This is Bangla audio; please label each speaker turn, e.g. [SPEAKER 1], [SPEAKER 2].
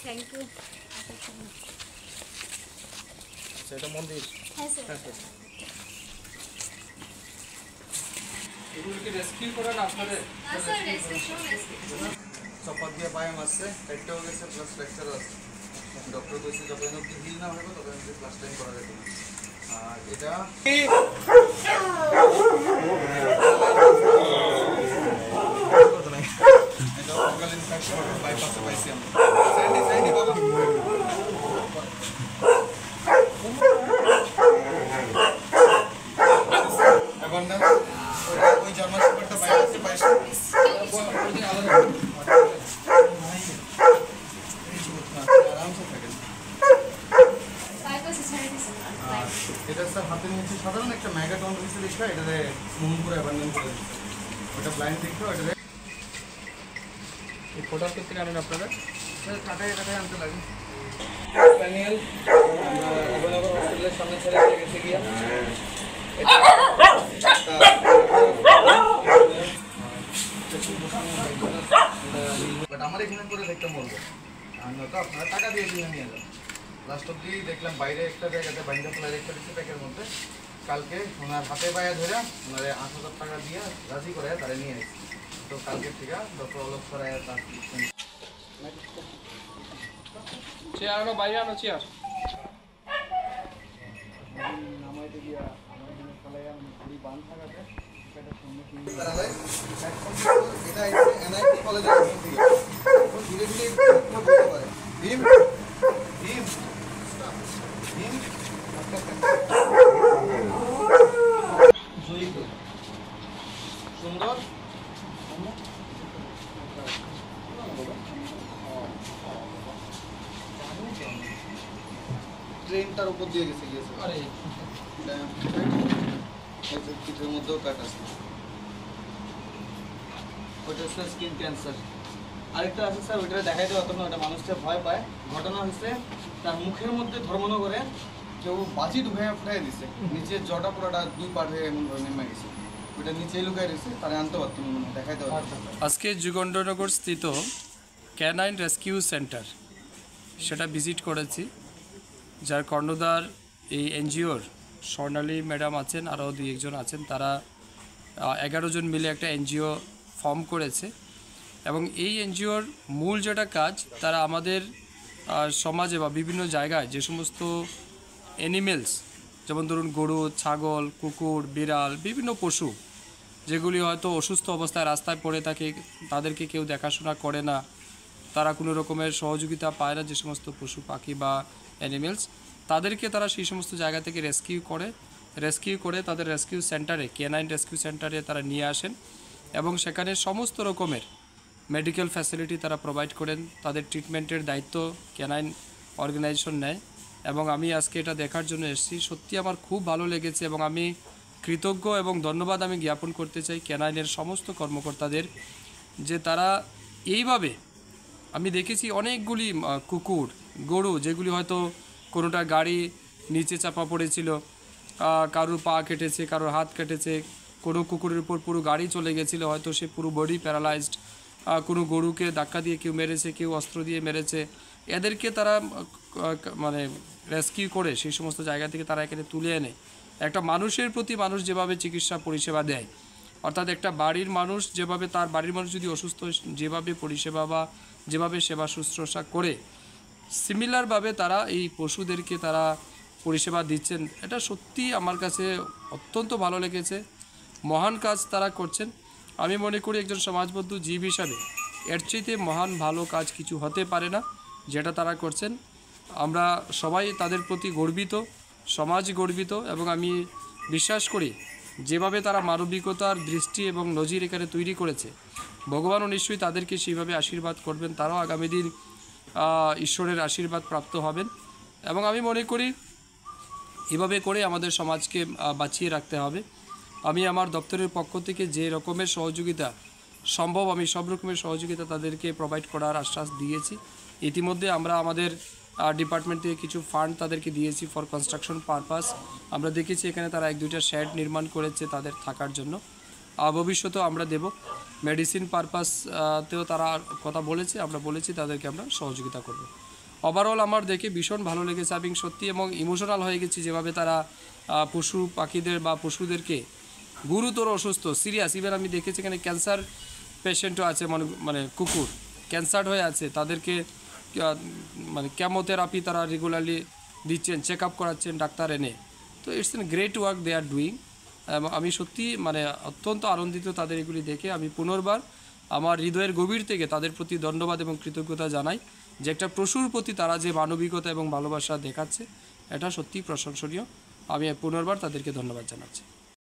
[SPEAKER 1] Thank you.
[SPEAKER 2] সেটা মন্দির।
[SPEAKER 1] হ্যাঁ স্যার।
[SPEAKER 2] এগুলো কি রেস্কিউ করেন আপনাদের?
[SPEAKER 1] না স্যার, রেস্ট্রিকশন
[SPEAKER 2] চপার দিয়ে পায়ে মারছে, পেটটাও গেছে, প্লাস ফ্র্যাকচারও আছে। ডক্টর বলছে যতদিন অব্দি হিল না হবে ততদিন অব্দি প্লাস্টারিং করা যাবে না। আর এটা এটা অর্গান ইনফেকশন বাইপাসে পাইছি আমরা। সাইডে বাবা এখন না ওই জার্মান শেপার্ডটা বাইপাসে পাইছি। আরামসে থাকেন। এটা স্যার হাতের নিচে সাধারণ একটা ম্যাগাটন রয়েছে দেখা, এটাতে মুন করে অ্যাবান্ডন করে দিচ্ছে। ওটা ব্লাইন্ড দেখো, এটাতে
[SPEAKER 3] এই প্রোডাক্ট থেকে আনেন আপনারা?
[SPEAKER 2] স্যার টাটায় আনতে লাগে।
[SPEAKER 3] স্প্যানিয়েল আমরা অবনগর হসপিটালের সামনে ছেড়ে দিয়ে গেছে গিয়া
[SPEAKER 2] বাট আমার এখানে করে দেখতে বলবো, আর নয়তো আপনারা টাকা দিয়ে কিনে নিয়ে যান। লাস্ট অব্দি দেখলাম বাইরে একটা জায়গাতে বাইন্দা ফেলা রেখে দিচ্ছে প্যাকের মধ্যে। কালকে ওনার হাতে পায়ে ধরে ওনারে 8,000 টাকা দিয়ে রাজি করে তারা নিয়ে এসেছি। তো কালকে থেকে ডক্টর অলক সরাই তার
[SPEAKER 3] চেয়ার আনো, বাইরে আনো চেয়ার।
[SPEAKER 2] নামাইতে গিয়া আমার এখানে ফেলাইয়া ঘুরি বান থাকাতে এটা সম্মুখীন এটা এনআইটি কলেজের ধীরে ধীরে বলতে পারে ভীম ভীম ভীম সুন্দর ট্রেনটার উপর দিয়ে গেছে
[SPEAKER 3] আরে
[SPEAKER 2] পিঠের মধ্যেও কাট আছে। ওটা হচ্ছে স্কিন ক্যান্সার। আরেকটা আছে স্যার, ওইটা দেখাইতে পারতাম না, ওটা মানুষটা ভয় পায়। ঘটনা হচ্ছে তার মুখের মধ্যে ধর্মনো করে কেউ বাজি ফুটাই দিচ্ছে, নিচে জটা পুরোটা 2 পার হয়ে এমন ধরে নেমে গেছে। ওইটা নিচেই লুকাই রয়েছে, তারা আনতে পারতাম না, দেখাইতে পারতাম।
[SPEAKER 4] আজকে যুগন্ডনগর স্থিত ক্যানাইন রেস্কিউ সেন্টার সেটা ভিজিট করেছি, যার কর্ণধার এই এনজিওর স্বর্ণালী ম্যাডাম আছেন, আরও 2-1 আছেন। তারা 11 জন মিলে একটা এনজিও ফর্ম করেছে এবং এই এনজিওর মূল যেটা কাজ, তারা আমাদের সমাজে বা বিভিন্ন জায়গায় যে সমস্ত অ্যানিমেলস, যেমন ধরুন গরু, ছাগল, কুকুর, বিড়াল, বিভিন্ন পশু যেগুলি হয়তো অসুস্থ অবস্থায় রাস্তায় পড়ে থাকে, তাদেরকে কেউ দেখাশোনা করে না, তারা কোনো রকমের সহযোগিতা পায় না, যে সমস্ত পশু পাখি বা অ্যানিমেলস, তাদেরকে তারা সেই সমস্ত জায়গা থেকে রেস্কিউ করে তাদের রেস্কিউ সেন্টারে, ক্যানাইন রেস্কিউ সেন্টারে তারা নিয়ে আসেন এবং সেখানে সমস্ত রকমের মেডিকেল ফ্যাসিলিটি তারা প্রোভাইড করেন। তাদের ট্রিটমেন্টের দায়িত্ব ক্যানাইন অর্গানাইজেশন নেয় এবং আমি আজকে এটা দেখার জন্য এসেছি। সত্যি আমার খুব ভালো লেগেছে এবং আমি কৃতজ্ঞ এবং ধন্যবাদ আমি জ্ঞাপন করতে চাই ক্যানাইনের সমস্ত কর্মকর্তাদের, যে তারা এইভাবে, আমি দেখেছি অনেকগুলি কুকুর, গরু যেগুলি হয়তো কোনোটা গাড়ি নিচে চাপা পড়েছিল, কারোর পা কেটেছে, কারোর হাত কেটেছে, কোনো কুকুরের উপর পুরো গাড়ি চলে গেছিলো, হয়তো সে পুরো বডি প্যারালাইজড, কোনো গরুকে ধাক্কা দিয়ে কেউ মেরেছে, কেউ অস্ত্র দিয়ে মেরেছে, এদেরকে তারা মানে রেস্কিউ করে সেই সমস্ত জায়গা থেকে তারা এখানে তুলে এনে একটা মানুষের প্রতি মানুষ যেভাবে চিকিৎসা পরিষেবা দেয়, অর্থাৎ একটা বাড়ির মানুষ যেভাবে, তার বাড়ির মানুষ যদি অসুস্থ যেভাবে পরিষেবা বা যেভাবে সেবা শুশ্রূষা করে, সিমিলারভাবে তারা এই পশুদেরকে তারা পরিষেবা দিচ্ছেন। এটা সত্যি আমার কাছে অত্যন্ত ভালো লেগেছে, মহান কাজ তারা করছেন। আমি মনে করি একজন সমাজবদ্ধ জীব হিসাবে এর চাইতে মহান ভালো কাজ কিছু হতে পারে না যেটা তারা করছেন। আমরা সবাই তাদের প্রতি গর্বিত, সমাজ গর্বিত এবং আমি বিশ্বাস করি যেভাবে তারা মানবিকতার দৃষ্টি এবং নজির এখানে তৈরি করেছে, ভগবানও নিশ্চয়ই তাদেরকে সেইভাবে আশীর্বাদ করবেন, তারাও আগামী দিন ঈশ্বরের আশীর্বাদ প্রাপ্ত হবেন। এবং আমি মনে করি এভাবে করে আমাদের সমাজকে বাঁচিয়ে রাখতে হবে। আমি আমার দপ্তরের পক্ষ থেকে যে রকমের সহযোগিতা সম্ভব আমি সব রকমের সহযোগিতা তাদেরকে প্রোভাইড করার আশ্বাস দিয়েছি। ইতিমধ্যে আমরা আমাদের ডিপার্টমেন্ট থেকে কিছু ফান্ড তাদেরকে দিয়েছি ফর কনস্ট্রাকশন পারপাস। আমরা দেখেছি এখানে তারা 1-2টা শেড নির্মাণ করেছে তাদের থাকার জন্য। ভবিষ্যতেও আমরা দেব। মেডিসিন পারপাসতেও তারা কথা বলেছে, আমরা বলেছি তাদেরকে আমরা সহযোগিতা করব। ওভারঅল আমার দেখে ভীষণ ভালো লেগেছে আমি সত্যি, এবং ইমোশনাল হয়ে গেছি যেভাবে তারা পশু পাখিদের বা পশুদেরকে গুরুতর অসুস্থ সিরিয়াস, ইভেন আমি দেখেছি এখানে ক্যান্সার পেশেন্টও আছে, মানে কুকুর ক্যান্সার হয়ে আছে, তাদেরকে মানে কেমোথেরাপি তারা রেগুলারলি দিচ্ছেন, চেক আপ করাচ্ছেন ডাক্তার এনে। তো it's an great work they are doing. আমি সত্যি মানে অত্যন্ত আনন্দিত তাদের এগুলি দেখে। আমি পুনর্বার আমার হৃদয়ের গভীর থেকে তাদের প্রতি ধন্যবাদ এবং কৃতজ্ঞতা জানাই যে একটা পশুর প্রতি তারা যে মানবিকতা এবং ভালোবাসা দেখাচ্ছে, এটা সত্যিই প্রশংসনীয়। আমি পুনর্বার তাদেরকে ধন্যবাদ জানাচ্ছি।